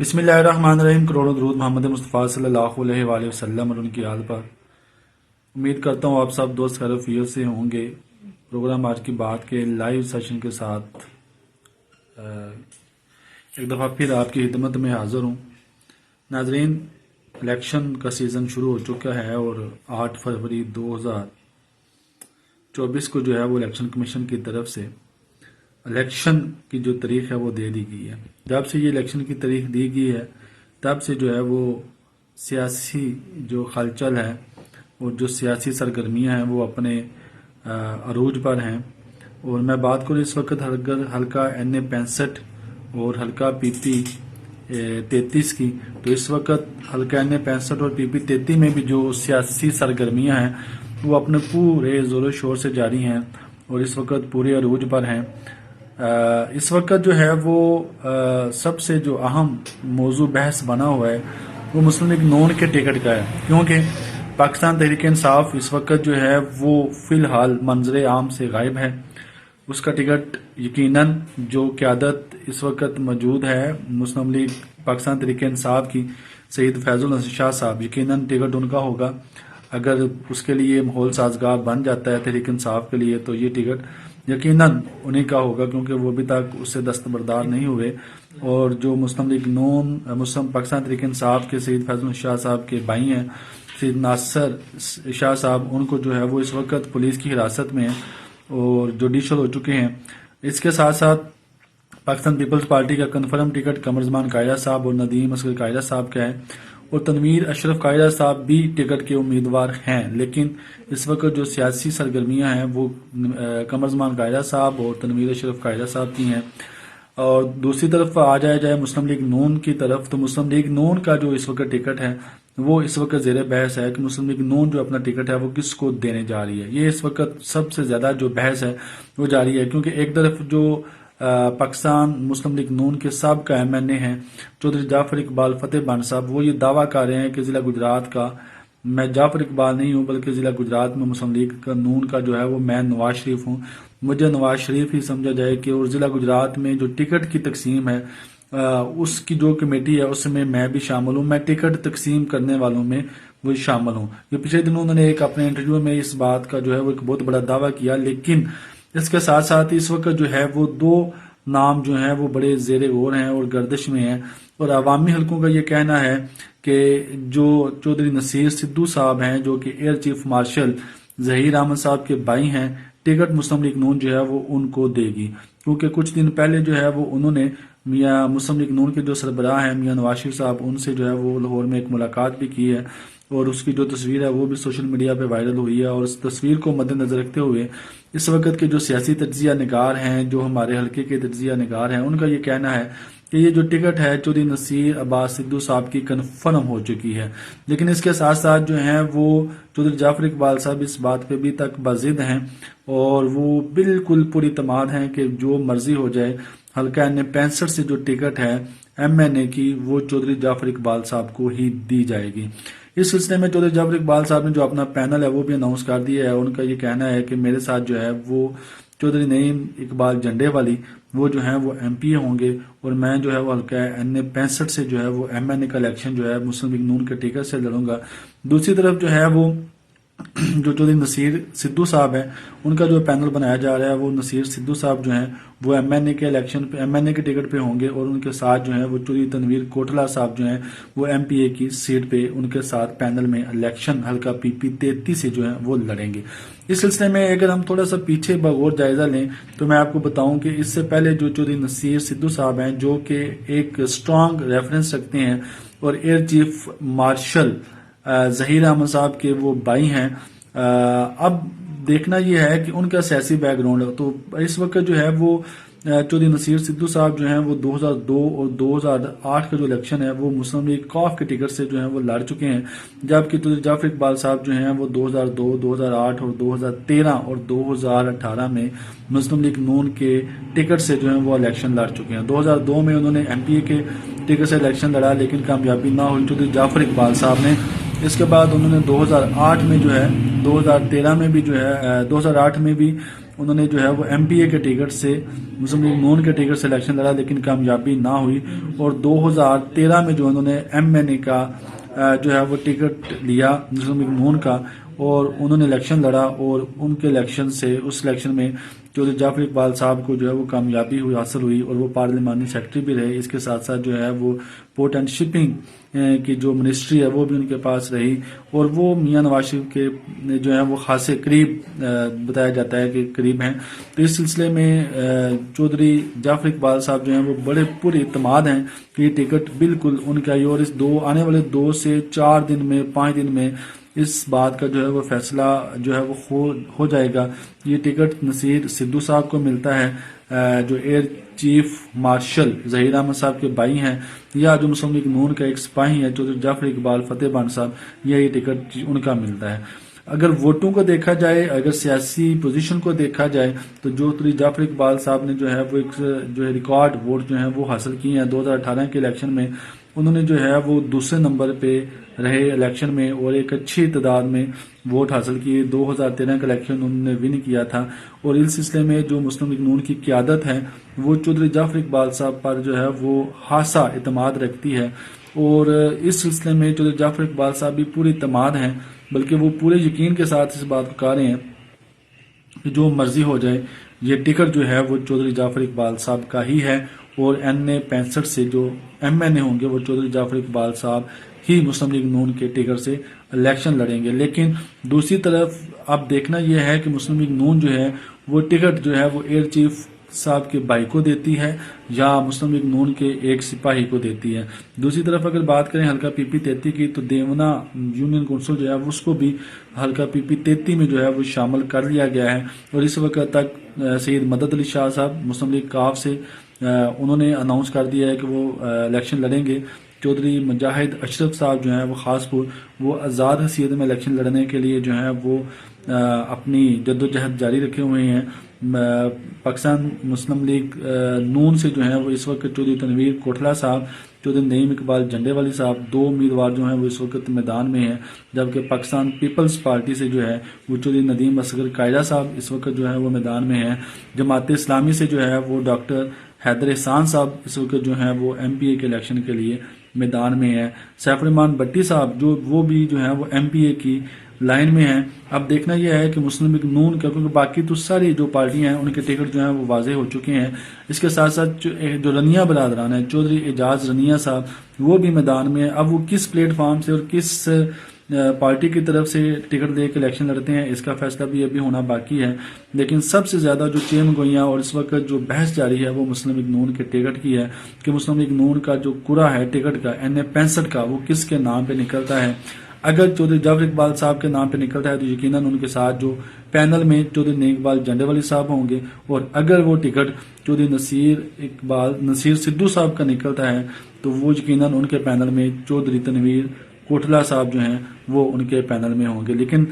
بسم اللہ الرحمن الرحیم۔ کروڑوں درود محمد مصطفیٰ صلی اللہ علیہ وآلہ وسلم اور ان کی آل پر۔ امید کرتا ہوں آپ سب دوست خیر و عافیت سے ہوں گے۔ پروگرام آج کی بات کے لائیو سیشن کے ساتھ ایک دفعہ پھر آپ کی خدمت میں حاضر ہوں۔ ناظرین، الیکشن کا سیزن شروع ہو چکا ہے اور 8 فروری 2024 کو جو ہے وہ الیکشن کمیشن کی طرف سے الیکشن کی جو تاریخ ہے وہ دے دی گئی ہے۔ جب سے یہ الیکشن کی تاریخ دی گئی ہے تب سے جو ہے وہ سیاسی جو ہلچل ہے اور جو سیاسی سرگرمیاں ہیں وہ اپنے عروج پر ہیں۔ اور میں بات کروں اس وقت حلقہ NA 65 اور حلقہ PP 33 کی، تو اس وقت حلقہ NA 65 اور PP 33 میں بھی جو سیاسی سرگرمیاں ہیں وہ اپنے پورے زور و شور سے جاری ہیں اور اس وقت پورے عروج پر ہیں۔ اس وقت جو ہے وہ سب سے جو اہم موضوع بحث بنا ہوا ہے وہ مسلم لیگ نون کے ٹکٹ کا ہے، کیونکہ پاکستان تحریک انصاف اس وقت جو ہے وہ فی الحال منظر عام سے غائب ہے۔ اس کا ٹکٹ یقیناً جو قیادت اس وقت موجود ہے مسلم لیگ پاکستان تحریک انصاف کی، سید فیض الحسن شاہ صاحب، یقیناً ٹکٹ ان کا ہوگا۔ اگر اس کے لیے ماحول سازگار بن جاتا ہے تحریک انصاف کے لیے تو یہ ٹکٹ یقیناً انہیں کا ہوگا، کیونکہ وہ ابھی تک اس سے دستبردار نہیں ہوئے۔ اور جو مسلم لیگ نون پاکستان تحریک انصاف کے سید فیض الحسن شاہ صاحب کے بھائی ہیں سید ناصر شاہ صاحب، ان کو جو ہے وہ اس وقت پولیس کی حراست میں ہیں اور جوڈیشل ہو چکے ہیں۔ اس کے ساتھ ساتھ پاکستان پیپلز پارٹی کا کنفرم ٹکٹ قمر زمان قائدہ صاحب اور ندیم اصغر قائدہ صاحب کا ہے، اور تنویر اشرف قائدہ صاحب بھی ٹکٹ کے امیدوار ہیں۔ لیکن اس وقت جو سیاسی سرگرمیاں ہیں وہ قمر زمان قائدہ صاحب اور تنویر اشرف قائدہ صاحب کی ہیں۔ اور دوسری طرف آ جائے مسلم لیگ نون کی طرف، تو مسلم لیگ نون کا جو اس وقت ٹکٹ ہے وہ اس وقت زیر بحث ہے کہ مسلم لیگ نون جو اپنا ٹکٹ ہے وہ کس کو دینے جا رہی ہے۔ یہ اس وقت سب سے زیادہ جو بحث ہے وہ جاری ہے، کیونکہ ایک طرف جو پاکستان مسلم لیگ نون کے سابقہ MNA ہیں چودھری جعفر اقبال فتح بن صاحب، وہ یہ دعویٰ کر رہے ہیں کہ ضلع گجرات کا میں جعفر اقبال نہیں ہوں بلکہ ضلع گجرات میں مسلم لیگ نون کا جو ہے وہ میں نواز شریف ہوں، مجھے نواز شریف ہی سمجھا جائے کہ، اور ضلع گجرات میں جو ٹکٹ کی تقسیم ہے اس کی جو کمیٹی ہے اس میں میں بھی شامل ہوں، میں ٹکٹ تقسیم کرنے والوں میں وہ شامل ہوں۔ یہ پچھلے دنوں انہوں نے ایک اپنے انٹرویو میں اس بات کا جو ہے وہ ایک بہت بڑا دعویٰ کیا، لیکن اس کے ساتھ ساتھ اس وقت جو ہے وہ 2 نام جو ہیں وہ بڑے زیر غور ہیں اور گردش میں ہیں، اور عوامی حلقوں کا یہ کہنا ہے کہ جو چودھری نصیر سدھو صاحب ہیں جو کہ air chief marshal Zaheer Ahmed صاحب کے بھائی ہیں، ٹکٹ مسلم لیگ نون جو ہے وہ ان کو دے گی، کیونکہ کچھ دن پہلے جو ہے وہ انہوں نے میاں مسلم لیگ نون کے جو سربراہ ہیں میاں نواز شریف صاحب، ان سے جو ہے وہ لاہور میں ایک ملاقات بھی کی ہے، اور اس کی جو تصویر ہے وہ بھی سوشل میڈیا پہ وائرل ہوئی ہے۔ اور اس تصویر کو مد نظر رکھتے ہوئے اس وقت کے جو سیاسی تجزیہ نگار ہیں، جو ہمارے حلقے کے تجزیہ نگار ہیں، ان کا یہ کہنا ہے کہ یہ جو ٹکٹ ہے چودھری نصیر عباس سدھو صاحب کی کنفرم ہو چکی ہے۔ لیکن اس کے ساتھ ساتھ جو ہیں وہ چودھری جعفر اقبال صاحب اس بات پہ بھی تک بضد ہیں اور وہ بالکل پوری اعتماد ہیں کہ جو مرضی ہو جائے حلقہ NA 65 سے جو ٹکٹ ہے MNA کی وہ چودھری جعفر اقبال صاحب کو ہی دی جائے گی۔ اس سلسلے میں چودھری جعفر اقبال صاحب نے جو اپنا پینل ہے وہ بھی اناؤنس کر دیا ہے۔ ان کا یہ کہنا ہے کہ میرے ساتھ جو ہے وہ چودھری نعیم اقبال جنڈے والی وہ جو ہیں وہ MPA ہوں گے، اور میں جو ہے وہ حلقہ NA 65 سے جو ہے وہ MNA کا الیکشن جو ہے مسلم لیگ نون کے ٹکٹ سے لڑوں گا۔ دوسری طرف جو ہے وہ جو چودھری نصیر سدھو صاحب ہیں ان کا جو پینل بنایا جا رہا ہے وہ نصیر سدھو صاحب جو ہیں وہ MNA کے الیکشن پہ MNA کے ٹکٹ پہ ہوں گے، اور ان کے ساتھ جو ہیں وہ چودھری تنویر کوٹلا صاحب جو ہیں وہ MPA کی سیٹ پہ ان کے ساتھ پینل میں الیکشن حلقہ PP 33 سے جو ہیں وہ لڑیں گے۔ اس سلسلے میں اگر ہم تھوڑا سا پیچھے بغور جائزہ لیں تو میں آپ کو بتاؤں کہ اس سے پہلے جو چودھری نصیر سدھو صاحب ہیں جو کہ ایک اسٹرانگ ریفرنس رکھتے ہیں اور air chief marshal Zaheer Ahmed صاحب کے وہ بھائی ہیں، اب دیکھنا یہ ہے کہ ان کا سیاسی بیک گراؤنڈ ہے۔ تو اس وقت جو ہے وہ چودھری نصیر سدھو صاحب جو ہیں وہ 2002 اور 2008 کا جو الیکشن ہے وہ مسلم لیگ کاف کے ٹکٹ سے جو ہیں وہ لڑ چکے ہیں، جبکہ چودھری جعفر اقبال صاحب جو ہیں وہ 2002، 2008 اور 2013 اور 2018 میں مسلم لیگ نون کے ٹکٹ سے جو ہیں وہ الیکشن لڑ چکے ہیں۔ 2002 میں انہوں نے MPA کے ٹکٹ سے الیکشن لڑا لیکن کامیابی نہ ہوئی۔ چودھری جعفر اقبال صاحب نے اس کے بعد انہوں نے 2008 میں جو ہے 2013 میں بھی جو ہے 2008 میں بھی انہوں نے جو ہے وہ ایم پی اے کے ٹکٹ سے مسلم لیگ نون کے ٹکٹ سے الیکشن لڑا، لیکن کامیابی نہ ہوئی، اور 2013 میں جو انہوں نے ایم این اے کا جو ہے وہ ٹکٹ لیا مسلم لیگ نون کا، اور انہوں نے الیکشن لڑا، اور ان کے الیکشن سے اس الیکشن میں چودھری جعفر اقبال صاحب کو جو ہے وہ کامیابی حاصل ہوئی، اور وہ پارلیمانی سیکرٹری بھی رہے۔ اس کے ساتھ ساتھ جو ہے وہ پورٹ اینڈ شپنگ کی جو منسٹری ہے وہ بھی ان کے پاس رہی، اور وہ میاں نواز شریف کے جو ہے وہ خاصے قریب بتایا جاتا ہے کہ قریب ہیں۔ تو اس سلسلے میں چودھری جعفر اقبال صاحب جو ہیں وہ بڑے پورے اعتماد ہیں کہ یہ ٹکٹ بالکل ان کا ہی، اور اس آنے والے 2 سے 4 دن میں 5 دن میں اس بات کا جو ہے وہ فیصلہ جو ہے وہ ہو جائے گا۔ یہ ٹکٹ نصیر سدھو صاحب کو ملتا ہے جو air chief marshal Zaheer Ahmed صاحب کے بھائی ہیں، یا جو مسلم لیگ نون کا ایک سپاہی ہے چودھری جعفر اقبال فتح بانڈ صاحب، یہ ٹکٹ ان کا ملتا ہے۔ اگر ووٹوں کو دیکھا جائے، اگر سیاسی پوزیشن کو دیکھا جائے، تو چودھری جعفر اقبال صاحب نے جو ہے وہ ایک جو ہے ریکارڈ ووٹ جو ہیں وہ حاصل کیے ہیں۔ 2018 کے الیکشن میں انہوں نے جو ہے وہ دوسرے نمبر پہ رہے الیکشن میں، اور ایک اچھی تعداد میں ووٹ حاصل کیے۔ 2013 کا الیکشن انہوں نے ون کیا تھا، اور اس سلسلے میں جو مسلم لیگ نون کی قیادت ہے وہ چودھری جعفر اقبال صاحب پر جو ہے وہ خاصا اعتماد رکھتی ہے، اور اس سلسلے میں چودھری جعفر اقبال صاحب بھی پوری اعتماد ہیں، بلکہ وہ پورے یقین کے ساتھ اس بات کو کہہ رہے ہیں کہ جو مرضی ہو جائے یہ ٹکٹ جو ہے وہ چودھری جعفر اقبال صاحب کا ہی ہے، اور NA-65 سے جو MNA ہوں گے وہ چودھری جعفر اقبال صاحب ہی مسلم لیگ نون کے ٹکٹ سے الیکشن لڑیں گے۔ لیکن دوسری طرف اب دیکھنا یہ ہے کہ مسلم لیگ نون جو ہے وہ ٹکٹ جو ہے وہ ایئر چیف صاحب کے بھائی کو دیتی ہے یا مسلم لیگ نون کے ایک سپاہی کو دیتی ہے۔ دوسری طرف اگر بات کریں حلقہ PP-33 کی، تو دیونا یونین کونسل جو ہے اس کو بھی حلقہ PP-33 میں جو ہے وہ شامل کر لیا گیا ہے، اور اس وقت تک سید مدد علی شاہ صاحب مسلم لیگ کاف سے انہوں نے اناؤنس کر دیا ہے کہ وہ الیکشن لڑیں گے۔ چودھری مجاہد اشرف صاحب جو ہیں وہ خاص پور وہ آزاد حیثیت میں الیکشن لڑنے کے لیے جو ہیں وہ اپنی جدوجہد جاری رکھے ہوئے ہیں۔ پاکستان مسلم لیگ نون سے جو ہیں وہ اس وقت چودھری تنویر کوٹھلا صاحب، چودھری نعیم اقبال جھنڈے والی صاحب، 2 امیدوار جو ہیں وہ اس وقت میدان میں ہیں، جبکہ پاکستان پیپلز پارٹی سے جو ہے وہ چودھری ندیم اصغر قائدہ صاحب اس وقت جو ہے وہ میدان میں ہیں۔ جماعت اسلامی سے جو ہے وہ ڈاکٹر حیدر احسان صاحب اس وقت جو ہیں وہ MPA کے الیکشن کے لیے میدان میں ہیں۔ سیف الرحمان بٹی صاحب جو وہ بھی جو ہیں وہ MPA کی لائن میں ہیں۔ اب دیکھنا یہ ہے کہ مسلم لیگ نون کا، کیونکہ باقی تو ساری جو پارٹیاں ہیں ان کے ٹکٹ جو ہیں وہ واضح ہو چکے ہیں، اس کے ساتھ ساتھ جو رنیا برادران ہیں چودھری اعجاز رنیا صاحب وہ بھی میدان میں ہیں۔ اب وہ کس پلیٹ فارم سے اور کس پارٹی کی طرف سے ٹکٹ دے کے الیکشن لڑتے ہیں اس کا فیصلہ بھی ابھی ہونا باقی ہے، لیکن سب سے زیادہ جو چین گوئیاں اور اس وقت جو بحث جاری ہے وہ مسلم لیگ نون کے ٹکٹ کی ہے کہ مسلم لیگ نون کا جو قرعہ ہے ٹکٹ کا NA-65 کا وہ کس کے نام پہ نکلتا ہے۔ اگر چودھری جعفر اقبال صاحب کے نام پہ نکلتا ہے تو یقیناً ان کے ساتھ جو پینل میں چودھری نعیم اقبال جھنڈے والی صاحب ہوں گے، اور اگر وہ ٹکٹ چودھری نصیر سدھو صاحب کا نکلتا ہے تو وہ یقیناً ان کے پینل میں چودھری تنویر کوٹھلا صاحب جو ہیں وہ ان کے پینل میں ہوں گے۔ لیکن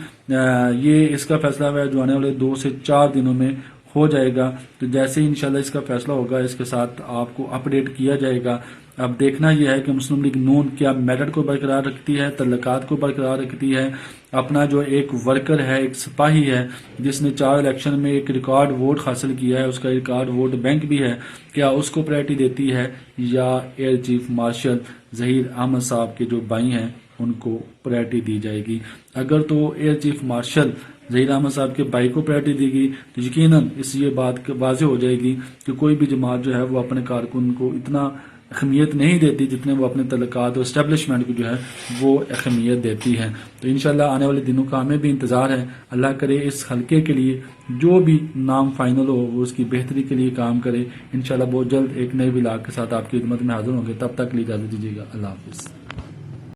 یہ اس کا فیصلہ ہے جو آنے والے 2 سے 4 دنوں میں ہو جائے گا، تو جیسے ہی انشاءاللہ اس کا فیصلہ ہوگا اس کے ساتھ آپ کو اپڈیٹ کیا جائے گا۔ اب دیکھنا یہ ہے کہ مسلم لیگ نون کیا میرٹ کو برقرار رکھتی ہے، تعلقات کو برقرار رکھتی ہے، اپنا جو ایک ورکر ہے، ایک سپاہی ہے جس نے 4 الیکشن میں ایک ریکارڈ ووٹ حاصل کیا ہے، اس کا ریکارڈ ووٹ بینک بھی ہے، کیا اس کو پرائرٹی دیتی ہے یا air chief marshal Zaheer Ahmed صاحب کے جو بھائی ہیں ان کو پرائرٹی دی جائے گی۔ اگر تو air chief marshal Zaheer Ahmed صاحب کے بھائی کو پرائرٹی دی گئی تو یقیناً اس یہ بات واضح ہو جائے گی کہ کوئی بھی جماعت جو ہے وہ اپنے کارکن کو اتنا اہمیت نہیں دیتی جتنے وہ اپنے تعلقات اور اسٹیبلشمنٹ کو جو ہے وہ اہمیت دیتی ہے۔ تو انشاءاللہ آنے والے دنوں کا ہمیں بھی انتظار ہے، اللہ کرے اس حلقے کے لیے جو بھی نام فائنل ہو وہ اس کی بہتری کے لیے کام کرے۔ انشاءاللہ بہت جلد ایک نئے ولاگ کے ساتھ آپ کی خدمت میں حاضر ہوں گے، تب تک کے لیے اجازت دیجیے گا، اللہ حافظ۔